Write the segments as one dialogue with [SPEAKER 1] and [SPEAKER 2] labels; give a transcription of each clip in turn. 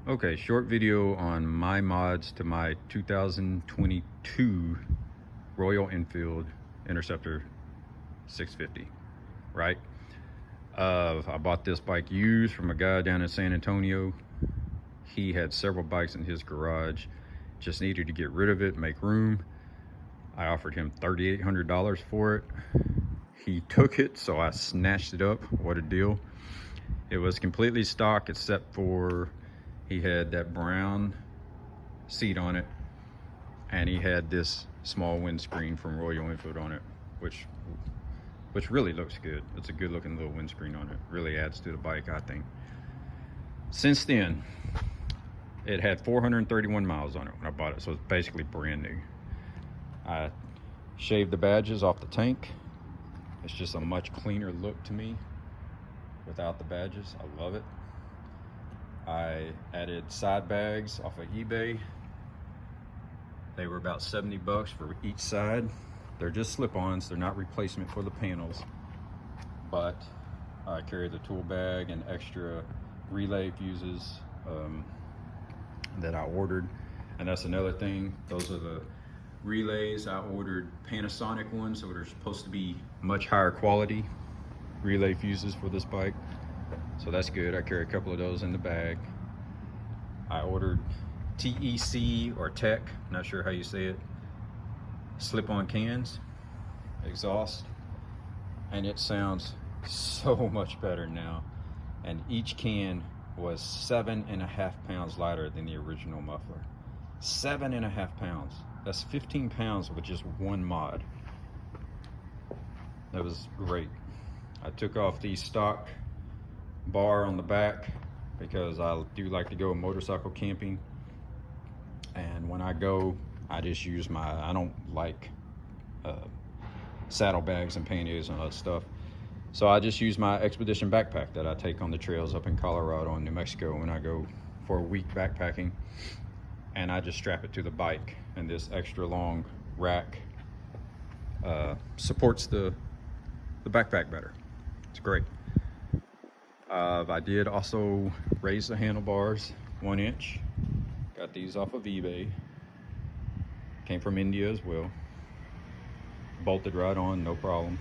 [SPEAKER 1] Okay, short video on my mods to my 2022 Royal Enfield Interceptor 650, right? I bought this bike used from a guy down in San Antonio. He had several bikes in his garage, just needed to get rid of it, make room. I offered him $3,800 for it. He took it, so I snatched it up. What a deal. It was completely stock except for he had that brown seat on it, and he had this small windscreen from Royal Enfield on it, which really looks good. It's a good looking little windscreen on it. Really adds to the bike, I think. Since then, it had 431 miles on it when I bought it, so it's basically brand new. I shaved the badges off the tank. It's just a much cleaner look to me without the badges. I love it. I added side bags off of eBay. They were about 70 bucks for each side. They're just slip-ons. They're not replacement for the panels. But I carry the tool bag and extra relay fuses that I ordered. And that's another thing. Those are the relays. I ordered Panasonic ones, so they're supposed to be much higher quality relay fuses for this bike. So that's good. I carry a couple of those in the bag. I ordered TEC or Tech, not sure how you say it, slip-on cans, exhaust, and it sounds so much better now. And each can was 7.5 pounds lighter than the original muffler. 7.5 pounds. That's 15 pounds with just one mod. That was great. I took off the stock bar on the back because I do like to go motorcycle camping, and when I go, I just use I don't like saddlebags and panniers and all that stuff, so I just use my Expedition backpack that I take on the trails up in Colorado and New Mexico when I go for a week backpacking, and I just strap it to the bike, and this extra long rack supports the backpack better. It's great. I did also raise the handlebars 1 inch. Got these off of eBay. Came from India as well. Bolted right on, no problem.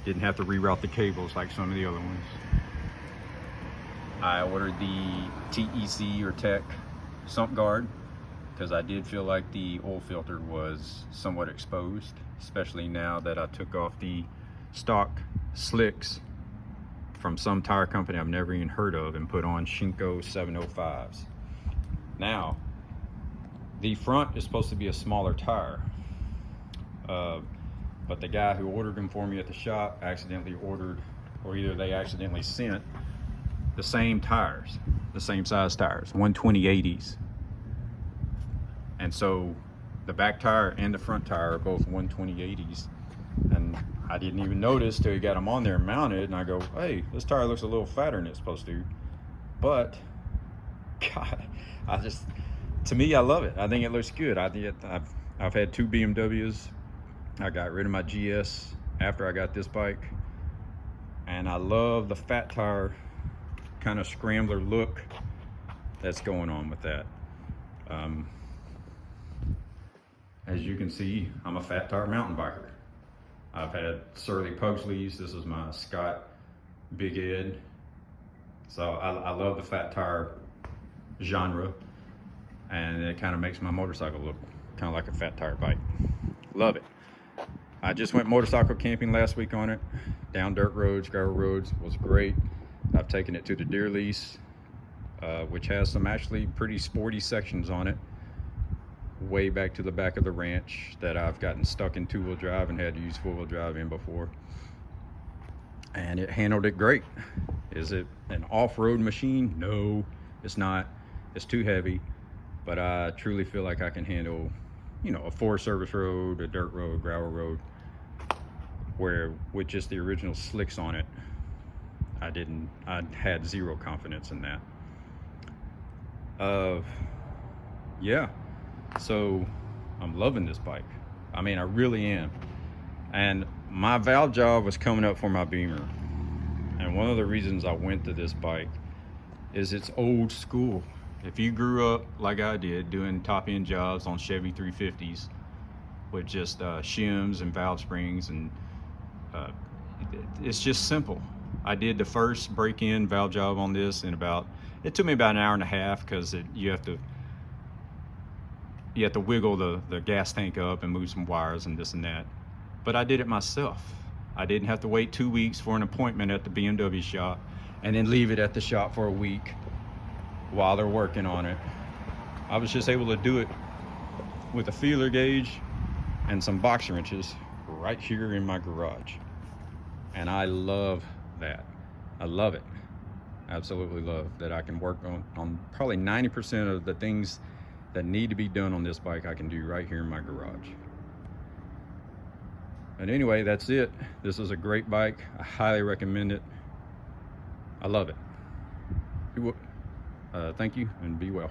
[SPEAKER 1] Didn't have to reroute the cables like some of the other ones. I ordered the TEC or Tech sump guard because I did feel like the oil filter was somewhat exposed, especially now that I took off the stock slicks from some tire company I've never even heard of and put on Shinko 705s. Now, the front is supposed to be a smaller tire, but the guy who ordered them for me at the shop accidentally ordered, or either they accidentally sent the same tires, the same size tires, 120/80s. And so the back tire and the front tire are both 120/80s. And I didn't even notice till he got them on there mounted, and I go, hey, this tire looks a little fatter than it's supposed to. But God, to me, I love it. I think it looks good. I've had 2 BMWs. I got rid of my GS after I got this bike, and I love the fat tire kind of scrambler look that's going on with that. As you can see, I'm a fat tire mountain biker. I've had Surly Pugsleys. This is my Scott Big Ed. So I love the fat tire genre, and it kind of makes my motorcycle look kind of like a fat tire bike. Love it. I just went motorcycle camping last week on it, down dirt roads, gravel roads. It was great. I've taken it to the Deer Lease, which has some actually pretty sporty sections on it, way back to the back of the ranch that I've gotten stuck in 2-wheel drive and had to use 4-wheel drive in before, and it handled it great. Is it an off-road machine? No, it's not. It's too heavy, but I truly feel like I can handle, a Forest Service road, a dirt road, gravel road, where with just the original slicks on it, I had zero confidence in that. Yeah. So I'm loving this bike. I mean, I really am. And my valve job was coming up for my Beamer. And one of the reasons I went to this bike is it's old school. If you grew up like I did doing top end jobs on Chevy 350s with just shims and valve springs, and it's just simple. I did the first break-in valve job on this in it took me about an hour and a half, because you have to wiggle the gas tank up and move some wires and this and that. But I did it myself. I didn't have to wait 2 weeks for an appointment at the BMW shop and then leave it at the shop for a week while they're working on it. I was just able to do it with a feeler gauge and some box wrenches right here in my garage. And I love that. I love it. Absolutely love that I can work on probably 90% of the things that need to be done on this bike. I can do right here in my garage. And anyway, that's it. This is a great bike. I highly recommend it. I love it. Thank you, and be well.